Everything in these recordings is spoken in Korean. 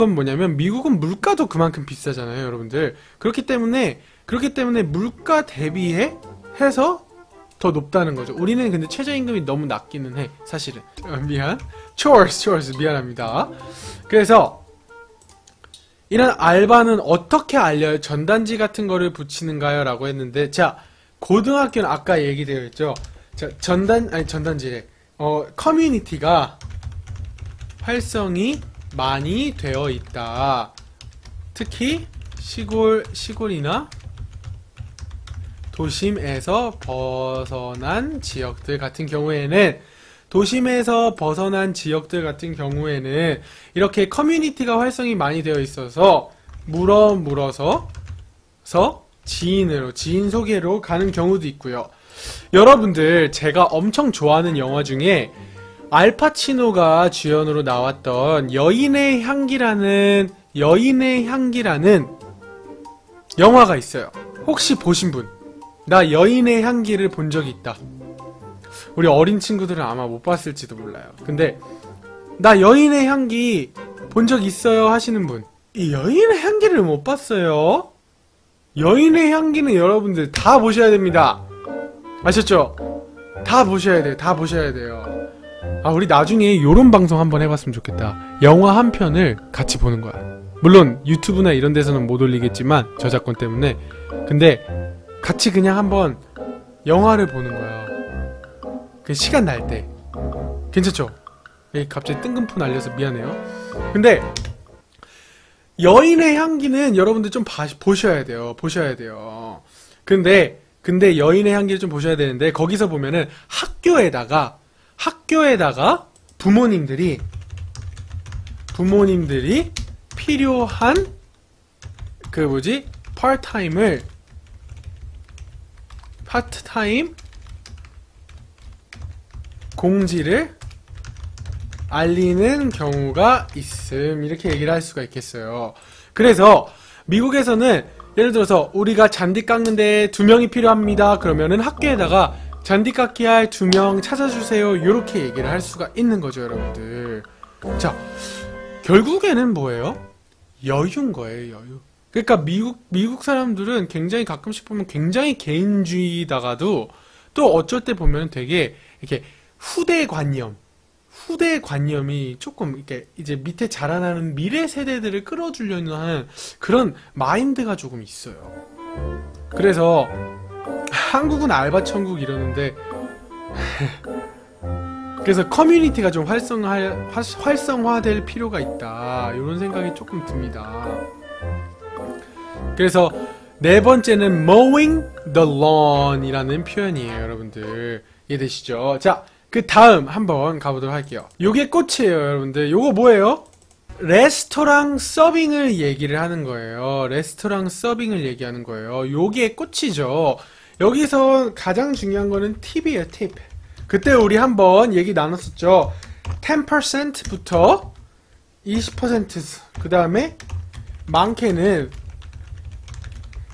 그건 뭐냐면 미국은 물가도 그만큼 비싸잖아요, 여러분들. 그렇기 때문에 물가 대비해 해서 더 높다는 거죠. 우리는 근데 최저임금이 너무 낮기는 해, 사실은. 미안. chores 미안합니다. 그래서 이런 알바는 어떻게 알려요? 전단지 같은 거를 붙이는가요? 라고 했는데, 자, 고등학교는 아까 얘기되어 있죠. 자, 전단지래. 커뮤니티가 활성이 많이 되어 있다. 특히 시골이나 도심에서 벗어난 지역들 같은 경우에는 이렇게 커뮤니티가 활성이 많이 되어 있어서 물어서 지인 소개로 가는 경우도 있고요. 여러분들, 제가 엄청 좋아하는 영화 중에 알파치노가 주연으로 나왔던 여인의 향기라는 영화가 있어요. 혹시 보신 분? 나 여인의 향기를 본 적이 있다. 우리 어린 친구들은 아마 못 봤을지도 몰라요. 근데 나 여인의 향기 본 적 있어요 하시는 분, 이 여인의 향기를 못 봤어요? 여인의 향기는 여러분들 다 보셔야 됩니다. 아셨죠? 다 보셔야 돼요. 아, 우리 나중에 요런 방송 한번 해봤으면 좋겠다. 영화 한 편을 같이 보는 거야. 물론 유튜브나 이런 데서는 못 올리겠지만, 저작권 때문에. 근데 같이 그냥 한번 영화를 보는 거야. 그 시간 날 때. 괜찮죠? 갑자기 뜬금포 날려서 미안해요. 근데 여인의 향기는 여러분들 좀 보셔야 돼요. 근데 여인의 향기를 좀 보셔야 되는데, 거기서 보면은 학교에다가 부모님들이 필요한 파트타임 공지를 알리는 경우가 있음, 이렇게 얘기를 할 수가 있겠어요. 그래서 미국에서는 예를 들어서 우리가 잔디 깎는데 2명이 필요합니다. 그러면은 학교에다가 잔디 깎기 할 2명 찾아주세요, 이렇게 얘기를 할 수가 있는 거죠, 여러분들. 자, 결국에는 뭐예요? 여유인 거예요, 여유. 그러니까 미국 사람들은 굉장히 가끔씩 보면 굉장히 개인주의다가도 또 어쩔 때 보면 되게 이렇게 후대관념이 조금 이렇게 이제 밑에 자라나는 미래 세대들을 끌어주려는 하는 그런 마인드가 조금 있어요. 그래서 한국은 알바천국 이러는데 그래서 커뮤니티가 좀 활성화될 필요가 있다, 이런 생각이 조금 듭니다. 그래서 네 번째는 mowing the lawn 이라는 표현이에요, 여러분들. 이해되시죠? 자, 그 다음 한번 가보도록 할게요. 요게 꽃이에요, 여러분들. 요거 뭐예요? 레스토랑 서빙을 얘기를 하는 거예요. 요게 꽃이죠. 여기서 가장 중요한 거는 팁이에요, 팁. 그때 우리 한번 얘기 나눴었죠. 10%부터 20%, 그 다음에 많게는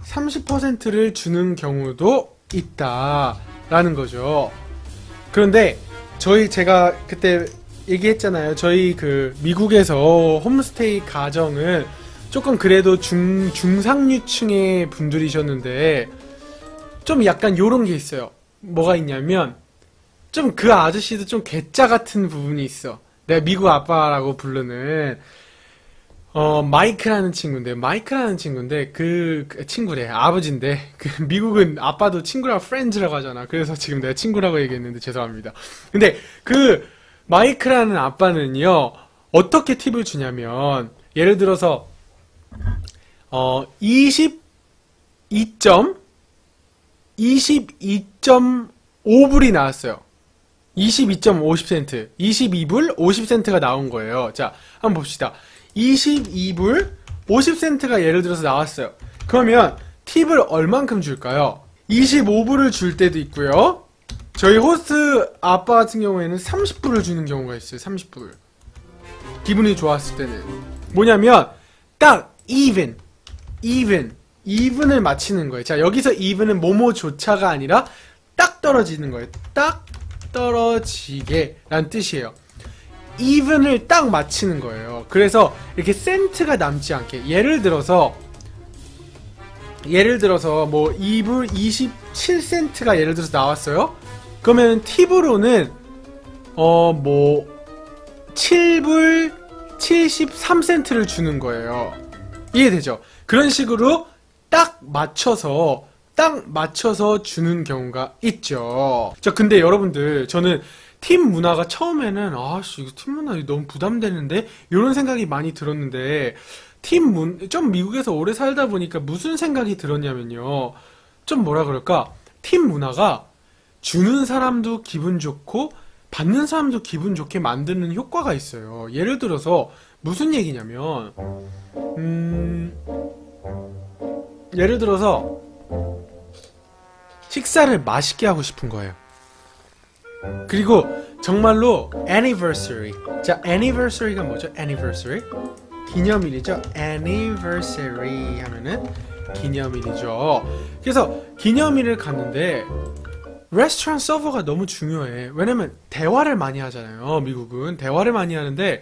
30%를 주는 경우도 있다라는 거죠. 그런데 제가 그때 얘기했잖아요. 저희 미국에서 홈스테이 가정은 조금 그래도 중상류층의 분들이셨는데, 좀 약간 요런 게 있어요. 뭐가 있냐면, 좀 그 아저씨도 좀 괴짜 같은 부분이 있어. 내가 미국 아빠라고 부르는, 마이크라는 친구인데, 그 친구래. 아버지인데, 미국은 아빠도 친구랑 프렌즈라고 하잖아. 그래서 지금 내가 친구라고 얘기했는데 죄송합니다. 근데 마이크라는 아빠는요, 어떻게 팁을 주냐면, 예를 들어서, 22.5불이 나왔어요. 22.50센트. 22불 50센트가 나온 거예요. 자, 한번 봅시다. 22불 50센트가 예를 들어서 나왔어요. 그러면 팁을 얼만큼 줄까요? 25불을 줄 때도 있고요. 저희 호스트 아빠 같은 경우에는 30불을 주는 경우가 있어요. 30불. 기분이 좋았을 때는. 뭐냐면 딱 even을 맞히는 거예요. 자, 여기서 even은 뭐뭐조차가 아니라 딱 떨어지는 거예요. 딱 떨어지게 라는 뜻이에요. even을 딱 맞추는 거예요. 그래서 이렇게 센트가 남지 않게 예를 들어서 뭐 2불 27센트가 예를 들어서 나왔어요. 그러면 팁으로는 뭐 7불 73센트를 주는 거예요. 이해되죠? 그런 식으로 딱 맞춰서 주는 경우가 있죠. 자, 근데 여러분들, 저는 팀 문화가 처음에는 아씨 이거 팀 문화 너무 부담되는데 이런 생각이 많이 들었는데 좀 미국에서 오래 살다 보니까 무슨 생각이 들었냐면요. 좀 뭐라 그럴까? 팀 문화가 주는 사람도 기분 좋고 받는 사람도 기분 좋게 만드는 효과가 있어요. 예를 들어서 무슨 얘기냐면 예를 들어서 식사를 맛있게 하고 싶은 거예요. 그리고 정말로 anniversary. 자, anniversary가 뭐죠? anniversary? 기념일이죠. anniversary 하면은 기념일이죠. 그래서 기념일을 갔는데 레스토랑 서버가 너무 중요해. 왜냐면 대화를 많이 하잖아요. 미국은 대화를 많이 하는데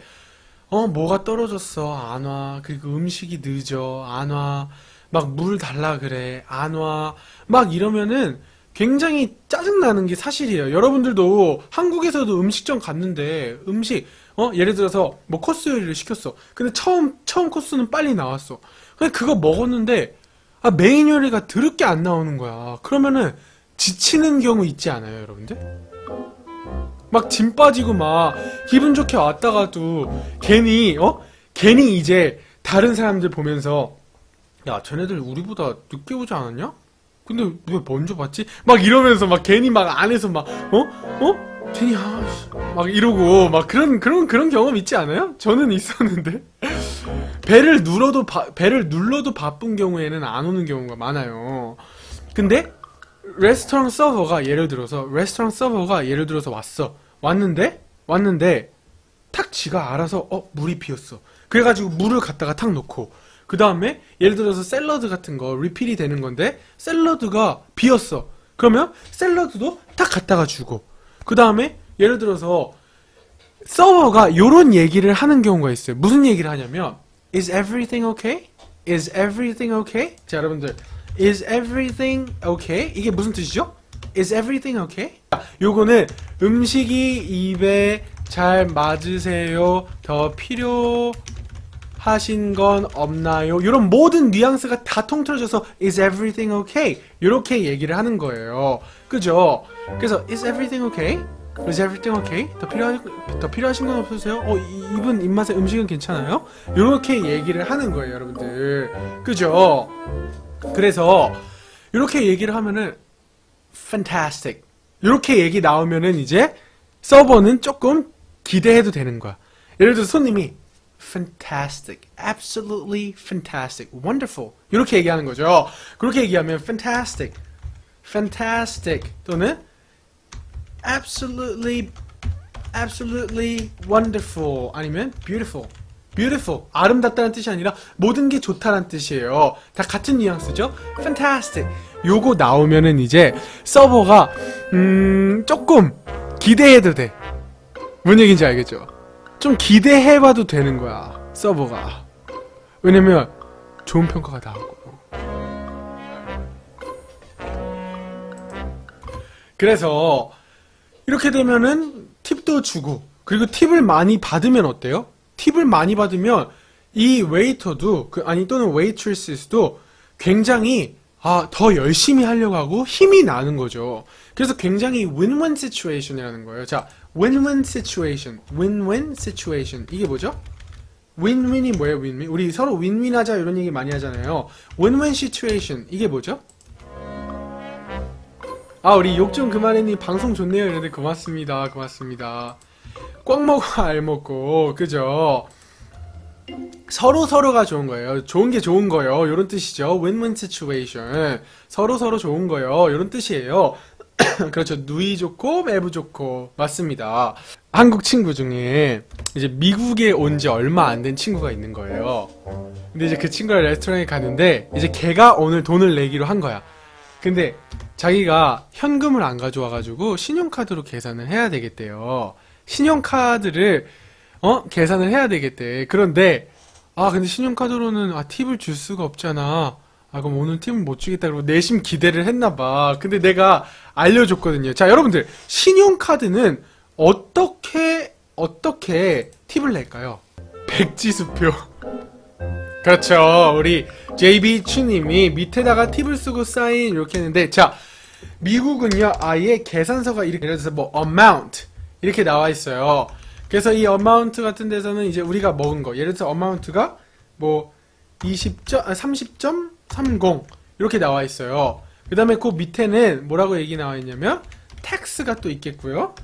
뭐가 떨어졌어 안 와. 그리고 음식이 늦어 안 와. 막 물 달라 그래 안 와. 막 이러면은 굉장히 짜증나는 게 사실이에요. 여러분들도 한국에서도 음식점 갔는데 음식 예를 들어서 뭐 코스 요리를 시켰어. 근데 처음 코스는 빨리 나왔어. 근데 그거 먹었는데 메인 요리가 더럽게 안 나오는 거야. 그러면은 지치는 경우 있지 않아요, 여러분들? 막 짐 빠지고 막 기분 좋게 왔다가도 괜히 이제 다른 사람들 보면서 야, 쟤네들 우리보다 늦게 오지 않았냐? 근데 왜 먼저 봤지? 막 이러면서 막 괜히 막 안에서 막 괜히 막 이러고 막 그런 경험 있지 않아요? 저는 있었는데 배를 눌러도 바쁜 경우에는 안 오는 경우가 많아요. 근데 레스토랑 서버가 예를 들어서 왔는데 탁 지가 알아서 물이 비었어. 그래가지고 물을 갖다가 탁 놓고 그 다음에 예를 들어서 샐러드 같은 거 리필이 되는 건데 샐러드가 비었어. 그러면 샐러드도 탁 갖다가 주고 그 다음에 예를 들어서 서버가 요런 얘기를 하는 경우가 있어요. 무슨 얘기를 하냐면 Is everything okay? Is everything okay? 자, 여러분들 Is everything okay? 이게 무슨 뜻이죠? Is everything okay? 요거는 음식이 입에 잘 맞으세요? 더 필요하신 건 없나요? 이런 모든 뉘앙스가 다 통틀어져서 Is everything okay? 이렇게 얘기를 하는 거예요. 그죠? 그래서 Is everything okay? Is everything okay? 더 필요하신 건 없으세요? 이분 입맛에 음식은 괜찮아요? 이렇게 얘기를 하는 거예요, 여러분들. 그죠? 그래서 이렇게 얘기를 하면은 fantastic 이렇게 얘기 나오면은 이제 서버는 조금 기대해도 되는 거야. 예를 들어서 손님이 fantastic, absolutely fantastic, wonderful 이렇게 얘기하는 거죠. 그렇게 얘기하면 fantastic 또는 absolutely wonderful 아니면 beautiful 아름답다는 뜻이 아니라 모든 게 좋다는 뜻이에요. 다 같은 뉘앙스죠. fantastic 요거 나오면은 이제 서버가 조금 기대해도 돼. 뭔 얘기인지 알겠죠? 좀 기대해봐도 되는 거야, 서버가. 왜냐면 좋은 평가가 나왔고. 그래서 이렇게 되면은 팁도 주고, 그리고 팁을 많이 받으면 어때요? 팁을 많이 받으면 이 웨이터도 또는 웨이트리스도 굉장히 더 열심히 하려고 하고 힘이 나는 거죠. 그래서 굉장히 win-win situation이라는 거예요. 자, win-win situation 이게 뭐죠? win-win이 뭐예요? win-win? 우리 서로 win-win 하자 이런 얘기 많이 하잖아요. win-win situation 이게 뭐죠? 우리 욕 좀 그만해니 방송 좋네요 이런데 고맙습니다. 꽉 먹고 알 먹고 그죠? 서로가 좋은 거예요. 좋은 게 좋은 거예요. 이런 뜻이죠. win-win situation. 서로 좋은 거예요. 이런 뜻이에요. 그렇죠. 누이 좋고 매부 좋고 맞습니다. 한국 친구 중에 이제 미국에 온 지 얼마 안 된 친구가 있는 거예요. 근데 이제 그 친구가 레스토랑에 가는데 이제 걔가 오늘 돈을 내기로 한 거야. 근데 자기가 현금을 안 가져와가지고 신용카드로 계산을 해야 되겠대요. 신용카드를 계산을 해야 되겠대. 그런데 근데 신용카드로는 팁을 줄 수가 없잖아. 그럼 오늘 팁은 못 주겠다. 그러고 내심 기대를 했나봐. 근데 내가 알려줬거든요. 자, 여러분들, 신용카드는 어떻게 팁을 낼까요? 백지수표. 그렇죠. 우리 JB추님이 밑에다가 팁을 쓰고 사인 이렇게 했는데, 자, 미국은요, 아예 계산서가 이렇게, 예를 들어서 뭐, amount, 이렇게 나와 있어요. 그래서 이 amount 같은 데서는 이제 우리가 먹은 거, 예를 들어서 amount가 뭐, 30.30, 이렇게 나와 있어요. 그 다음에 그 밑에는 뭐라고 얘기 나와 있냐면, tax가 또 있겠고요.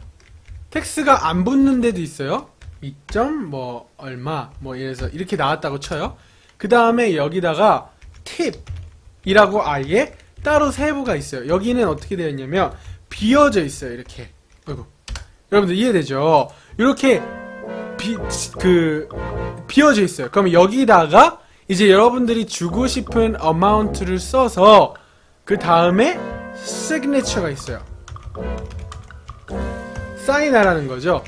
tax가 안 붙는 데도 있어요. 2점, 뭐, 얼마, 뭐, 이래서 이렇게 나왔다고 쳐요. 그 다음에 여기다가 팁이라고 아예 따로 세부가 있어요. 여기는 어떻게 되어 있냐면 비어져 있어요. 이렇게. 아이고. 여러분들 이해되죠? 이렇게 비어져 있어요. 그럼 여기다가 이제 여러분들이 주고 싶은 어마운트를 써서 그 다음에 시그니처가 있어요. 사인하라는 거죠.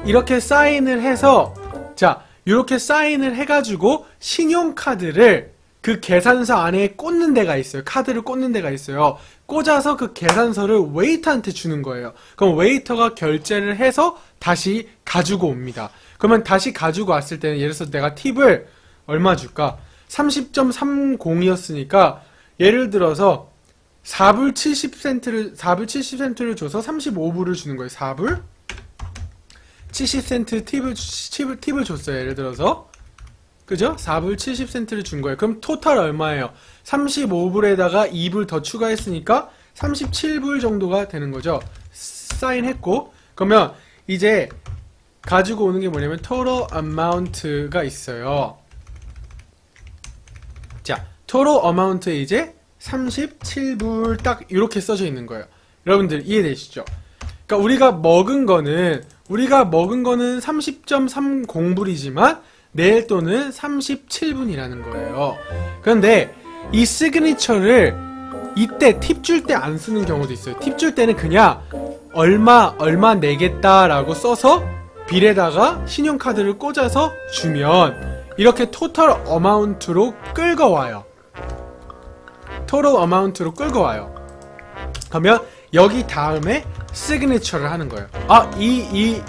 이렇게 사인을 해서, 자, 이렇게 사인을 해가지고 신용카드를 그 계산서 안에 꽂는 데가 있어요. 카드를 꽂는 데가 있어요. 꽂아서 그 계산서를 웨이터한테 주는 거예요. 그럼 웨이터가 결제를 해서 다시 가지고 옵니다. 그러면 다시 가지고 왔을 때는 예를 들어서 내가 팁을 얼마 줄까? 30.30이었으니까 예를 들어서 4불 70센트를 줘서 35불을 주는 거예요. 4불 70센트 팁을 줬어요. 예를 들어서. 그죠? 4불 70센트를 준 거예요. 그럼 토탈 얼마예요? 35불에다가 2불 더 추가했으니까 37불 정도가 되는 거죠. 사인했고. 그러면 이제 가지고 오는 게 뭐냐면 total amount가 있어요. 자, total amount에 이제 37불 딱 이렇게 써져 있는 거예요. 여러분들 이해되시죠? 그러니까 우리가 먹은 거는 30.30불이지만 낼 돈은 37분이라는 거예요. 그런데 이 시그니처를 이때 팁 줄 때 안 쓰는 경우도 있어요. 팁 줄 때는 그냥 얼마 내겠다라고 써서 빌에다가 신용카드를 꽂아서 주면 이렇게 토탈 어마운트로 끌고 와요. 토탈 어마운트로 끌고 와요. 그러면 여기 다음에 시그니처를 하는 거예요. 이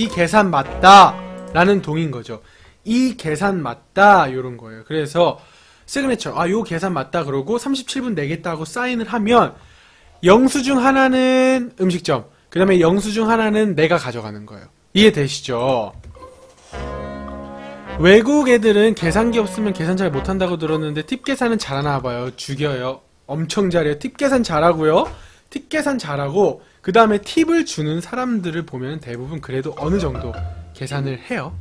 계산 맞다 라는 동인 거죠. 이 계산 맞다 요런 거예요. 그래서 시그니처 요 계산 맞다 그러고 37분 내겠다고 사인을 하면 영수증 하나는 음식점, 그 다음에 영수증 하나는 내가 가져가는 거예요. 이해되시죠? 외국 애들은 계산기 없으면 계산 잘 못한다고 들었는데 팁 계산은 잘하나 봐요. 죽여요. 엄청 잘해요. 팁 계산 잘하고요. 팁 계산 잘하고 그 다음에 팁을 주는 사람들을 보면 대부분 그래도 어느 정도 계산을 해요.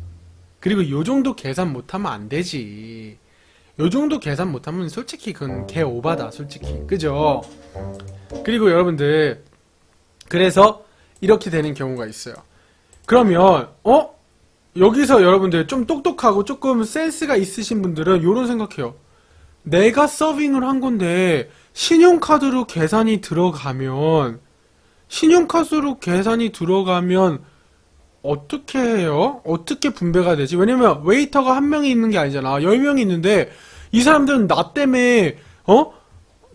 그리고 요 정도 계산 못하면 안 되지. 요 정도 계산 못하면 솔직히 그건 개 오바다. 솔직히. 그죠? 그리고 여러분들 그래서 이렇게 되는 경우가 있어요. 그러면 여기서 여러분들 좀 똑똑하고 조금 센스가 있으신 분들은 요런 생각해요. 내가 서빙을 한 건데 신용카드로 계산이 들어가면 어떻게 해요? 어떻게 분배가 되지? 왜냐면 웨이터가 한 명이 있는 게 아니잖아. 10명이 있는데 이 사람들은 나 때문에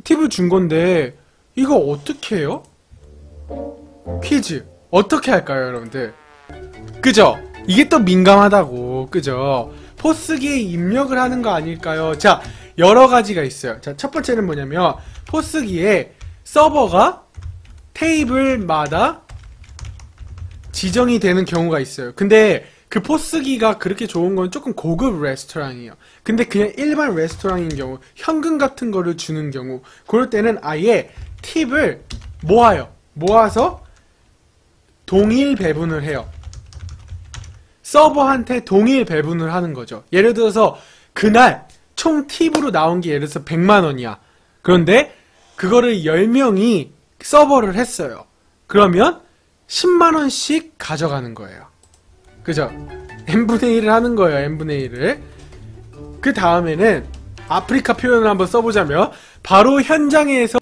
팁을 준 건데 이거 어떻게 해요? 퀴즈 어떻게 할까요, 여러분들? 그죠? 이게 또 민감하다고. 그죠? 포스기에 입력을 하는 거 아닐까요? 자, 여러 가지가 있어요. 자, 첫 번째는 뭐냐면 포스기에 서버가 테이블마다 지정이 되는 경우가 있어요. 근데 그 포스기가 그렇게 좋은 건 조금 고급 레스토랑이에요. 근데 그냥 일반 레스토랑인 경우, 현금 같은 거를 주는 경우, 그럴 때는 아예 팁을 모아서 동일 배분을 해요. 서버한테 동일 배분을 하는 거죠. 예를 들어서 그날 총 팁으로 나온 게 예를 들어서 100만원이야. 그런데 그거를 10명이 서버를 했어요. 그러면 10만원씩 가져가는 거예요. 그죠? n분의 1을 하는 거예요. n분의 1을. 그 다음에는 아프리카 표현을 한번 써보자면 바로 현장에서